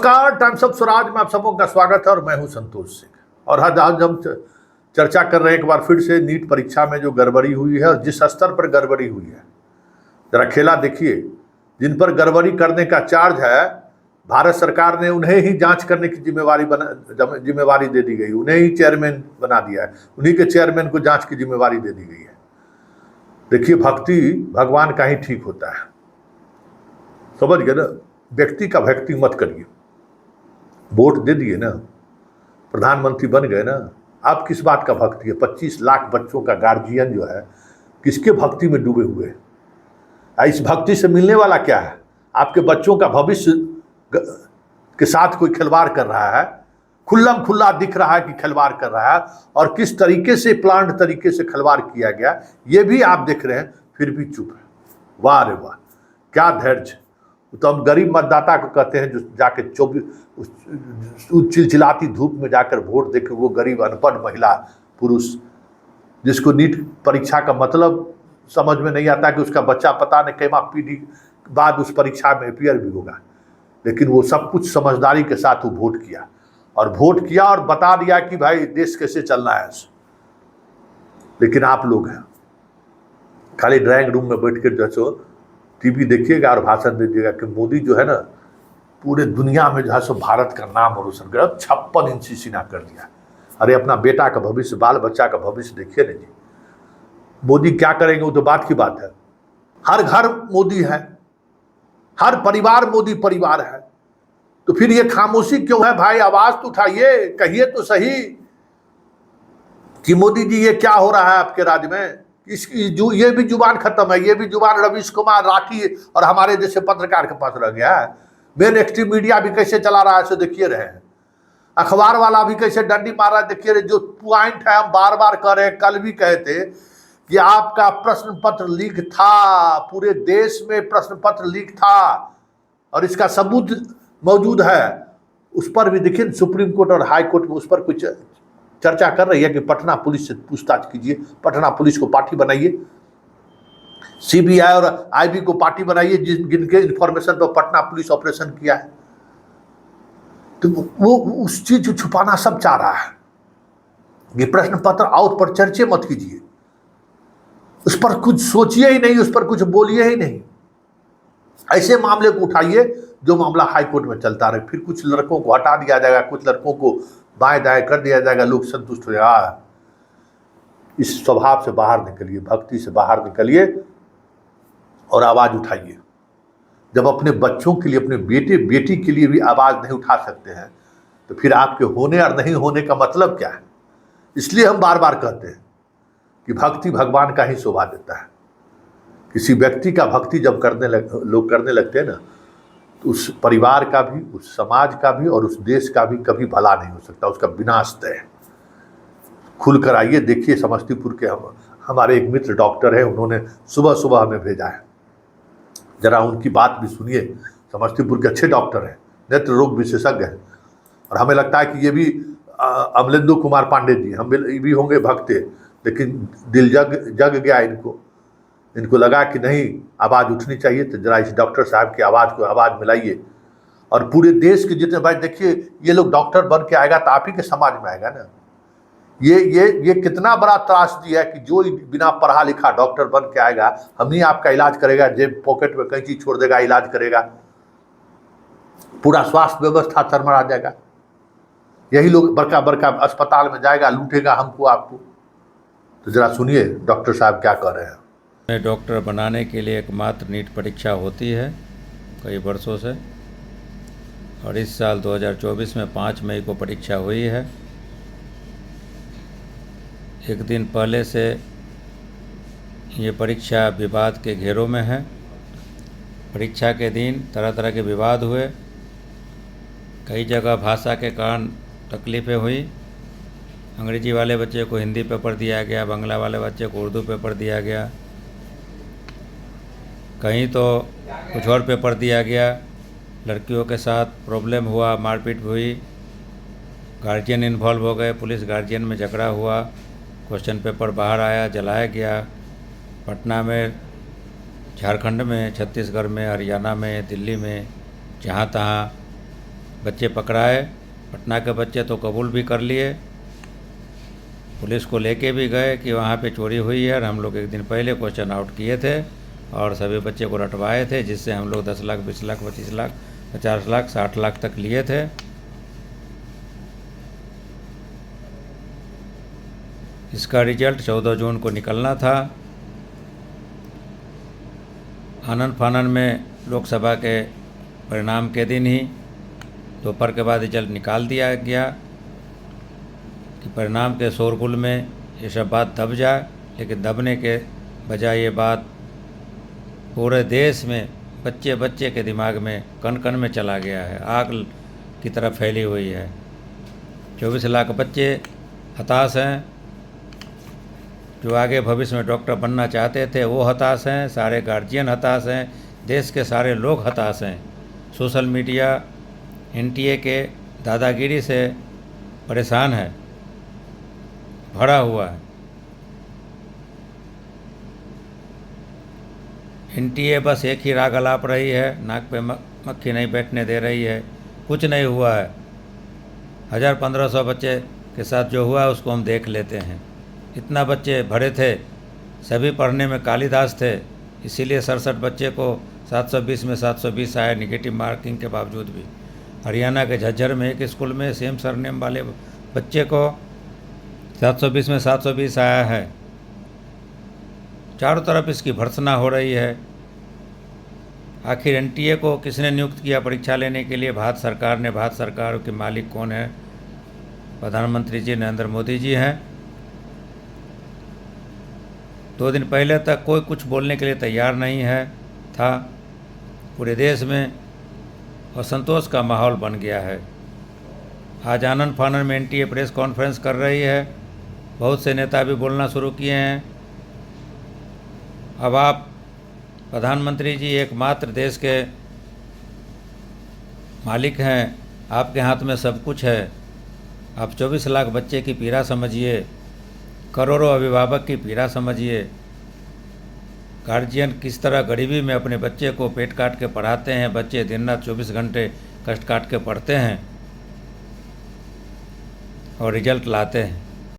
नमस्कार, times of Swaraj में आप सबों का स्वागत है और मैं हूं संतोष सिंह। और आज हम चर्चा कर रहे हैं एक बार फिर से नीट परीक्षा में जो गड़बड़ी हुई है और जिस स्तर पर गड़बड़ी हुई है। जरा खेला देखिए। जिन पर गड़बड़ी करने का चार्ज है, भारत सरकार ने उन्हें ही जांच करने की जिम्मेवारी दे दी गई, उन्हें ही चेयरमैन बना दिया है, उन्हीं के चेयरमैन को जांच की जिम्मेवारी दे दी गई है। देखिए, भक्ति भगवान का ही ठीक होता है, समझ गए ना। व्यक्ति का भक्ति मत करिए। वोट दे दिए ना, प्रधानमंत्री बन गए ना, आप किस बात का भक्ति है? 25 लाख बच्चों का गार्जियन जो है किसके भक्ति में डूबे हुए हैं? इस भक्ति से मिलने वाला क्या है? आपके बच्चों का भविष्य के साथ कोई खिलवाड़ कर रहा है, खुल्लम खुल्ला दिख रहा है कि खिलवाड़ कर रहा है, और किस तरीके से प्लान्ड तरीके से खिलवाड़ किया गया ये भी आप देख रहे हैं, फिर भी चुप है। वाह रे वाह, क्या धैर्य! तो हम गरीब मतदाता को कहते हैं जो जाके 24 चिलचिलाती धूप में जाकर वोट देके, वो गरीब अनपढ़ महिला पुरुष जिसको नीट परीक्षा का मतलब समझ में नहीं आता कि उसका बच्चा पता नहीं कैमा पीढ़ी बाद उस परीक्षा में अपियर भी होगा, लेकिन वो सब कुछ समझदारी के साथ वो वोट किया और बता दिया कि भाई देश कैसे चलना है। लेकिन आप लोग हैं खाली ड्राइंग रूम में बैठ कर जो टीवी देखिएगा और भाषण दीजिएगा कि मोदी जो है ना पूरे दुनिया में जो है सो भारत का नाम रोशन कर 56 इंची सीना कर दिया। अरे अपना बेटा का भविष्य, बाल बच्चा का भविष्य देखिए ना जी। मोदी क्या करेंगे वो तो बात की बात है। हर घर मोदी है, हर परिवार मोदी परिवार है, तो फिर ये खामोशी क्यों है भाई? आवाज तो उठाइए, कहिए तो सही कि मोदी जी ये क्या हो रहा है आपके राज्य में। ये भी जुबान खत्म है, ये भी जुबान रवीश कुमार राठी और हमारे जैसे पत्रकार के पास रह गया है। मेन एक्सट्रीम मीडिया भी कैसे चला रहा है सो देखिए रहे हैं। अखबार वाला भी कैसे डंडी मार रहा है देखिए रहे। जो पॉइंट है हम बार बार कर रहे हैं, कल भी कहे थे कि आपका प्रश्न पत्र लीक था, पूरे देश में प्रश्न पत्र लीक था और इसका सबूत मौजूद है। उस पर भी देखिए सुप्रीम कोर्ट और हाई कोर्ट में उस पर कुछ चर्चा कर रही है कि पटना पुलिस से पूछताछ कीजिए, पटना पुलिस को पार्टी बनाइए, सीबीआई और आईबी को पार्टी बनाइए जिनके इंफॉर्मेशन पर पटना पुलिस ऑपरेशन किया है। तो वो उस चीज को छुपाना सब चाह रहा है। ये प्रश्न पत्र आउट पर चर्चे मत कीजिए, उस पर कुछ सोचिए ही नहीं, उस पर कुछ बोलिए ही नहीं। ऐसे मामले को उठाइए जो मामला हाई कोर्ट में चलता रहे, फिर कुछ लड़कों को हटा दिया जाएगा, कुछ लड़कों को बाएं दाएं कर दिया जाएगा, लोग संतुष्ट हो जाएगा। इस स्वभाव से बाहर निकलिए, भक्ति से बाहर निकलिए और आवाज उठाइए। जब अपने बच्चों के लिए, अपने बेटे बेटी के लिए भी आवाज नहीं उठा सकते हैं तो फिर आपके होने और नहीं होने का मतलब क्या है? इसलिए हम बार बार कहते हैं कि भक्ति भगवान का ही शोभा देता है। किसी व्यक्ति का भक्ति जब लोग करने लगते हैं ना, तो उस परिवार का भी, उस समाज का भी और उस देश का भी कभी भला नहीं हो सकता, उसका विनाश तय है। खुलकर आइए, देखिए समस्तीपुर के हमारे एक मित्र डॉक्टर हैं, उन्होंने सुबह सुबह हमें भेजा है, जरा उनकी बात भी सुनिए। समस्तीपुर के अच्छे डॉक्टर हैं, नेत्र रोग विशेषज्ञ हैं, और हमें लगता है कि ये भी अमलेंदु कुमार पांडे जी हम भी होंगे भक्ते, लेकिन दिल जग गया इनको लगा कि नहीं, आवाज़ उठनी चाहिए। तो जरा इस डॉक्टर साहब की आवाज़ को आवाज़ मिलाइए। और पूरे देश के जितने भाई देखिए, ये लोग डॉक्टर बन के आएगा तो आप ही के समाज में आएगा ना। ये कितना बड़ा त्रासदी है कि जो बिना पढ़ा लिखा डॉक्टर बन के आएगा, हम ही आपका इलाज करेगा, जेब पॉकेट में कहीं चीज छोड़ देगा, इलाज करेगा, पूरा स्वास्थ्य व्यवस्था चरमरा जाएगा। यही लोग बड़का बड़का अस्पताल में जाएगा, लूटेगा हमको आपको। तो जरा सुनिए डॉक्टर साहब क्या कर रहे हैं। डॉक्टर बनाने के लिए एकमात्र नीट परीक्षा होती है कई वर्षों से, और इस साल 2024 में 5 मई को परीक्षा हुई है। एक दिन पहले से ये परीक्षा विवाद के घेरों में है। परीक्षा के दिन तरह तरह के विवाद हुए, कई जगह भाषा के कारण तकलीफ़ें हुई। अंग्रेजी वाले बच्चे को हिंदी पेपर दिया गया, बांग्ला वाले बच्चे को उर्दू पेपर दिया गया, कहीं तो कुछ और पेपर दिया गया। लड़कियों के साथ प्रॉब्लम हुआ, मारपीट हुई, गार्जियन इन्वॉल्व हो गए, पुलिस गार्जियन में झगड़ा हुआ, क्वेश्चन पेपर बाहर आया, जलाया गया। पटना में, झारखंड में, छत्तीसगढ़ में, हरियाणा में, दिल्ली में, जहाँ तहाँ बच्चे पकड़ाए। पटना के बच्चे तो कबूल भी कर लिए, पुलिस को लेके भी गए कि वहाँ पे चोरी हुई है, और हम लोग एक दिन पहले क्वेश्चन आउट किए थे और सभी बच्चे को रटवाए थे, जिससे हम लोग 10 लाख, 20 लाख, 25 लाख, 50 लाख, 60 लाख तक लिए थे। इसका रिजल्ट 14 जून को निकलना था। आनन फानन में लोकसभा के परिणाम के दिन ही दोपहर के बाद रिजल्ट निकाल दिया गया कि परिणाम के शोरगुल में ये सब बात दब जाए, लेकिन दबने के बजाय ये बात पूरे देश में बच्चे बच्चे के दिमाग में कण कण में चला गया है, आग की तरह फैली हुई है। 24 लाख बच्चे हताश हैं, जो आगे भविष्य में डॉक्टर बनना चाहते थे वो हताश हैं, सारे गार्जियन हताश हैं, देश के सारे लोग हताश हैं। सोशल मीडिया एनटीए के दादागिरी से परेशान है, भरा हुआ है। एनटीए बस एक ही राग अलाप रही है, नाक पे मक्खी नहीं बैठने दे रही है, कुछ नहीं हुआ है। 1000-1500 बच्चे के साथ जो हुआ है उसको हम देख लेते हैं। इतना बच्चे भरे थे, सभी पढ़ने में कालिदास थे, इसीलिए 67 बच्चे को 720 में 720 आया, निगेटिव मार्किंग के बावजूद भी। हरियाणा के झज्जर में एक स्कूल में सेम सरनेम वाले बच्चे को 720 में 720 आया है। चारों तरफ इसकी भर्त्सना हो रही है। आखिर एनटीए को किसने नियुक्त किया परीक्षा लेने के लिए? भारत सरकार ने। भारत सरकार के मालिक कौन है? प्रधानमंत्री जी नरेंद्र मोदी जी हैं। 2 दिन पहले तक कोई कुछ बोलने के लिए तैयार नहीं था। पूरे देश में असंतोष का माहौल बन गया है। आज आनन फानन में एनटीए प्रेस कॉन्फ्रेंस कर रही है, बहुत से नेता भी बोलना शुरू किए हैं। अब आप प्रधानमंत्री जी एकमात्र देश के मालिक हैं, आपके हाथ में सब कुछ है। आप 24 लाख बच्चे की पीड़ा समझिए, करोड़ों अभिभावक की पीड़ा समझिए। गार्जियन किस तरह गरीबी में अपने बच्चे को पेट काट के पढ़ाते हैं, बच्चे दिन रात 24 घंटे कष्ट काट के पढ़ते हैं और रिजल्ट लाते हैं।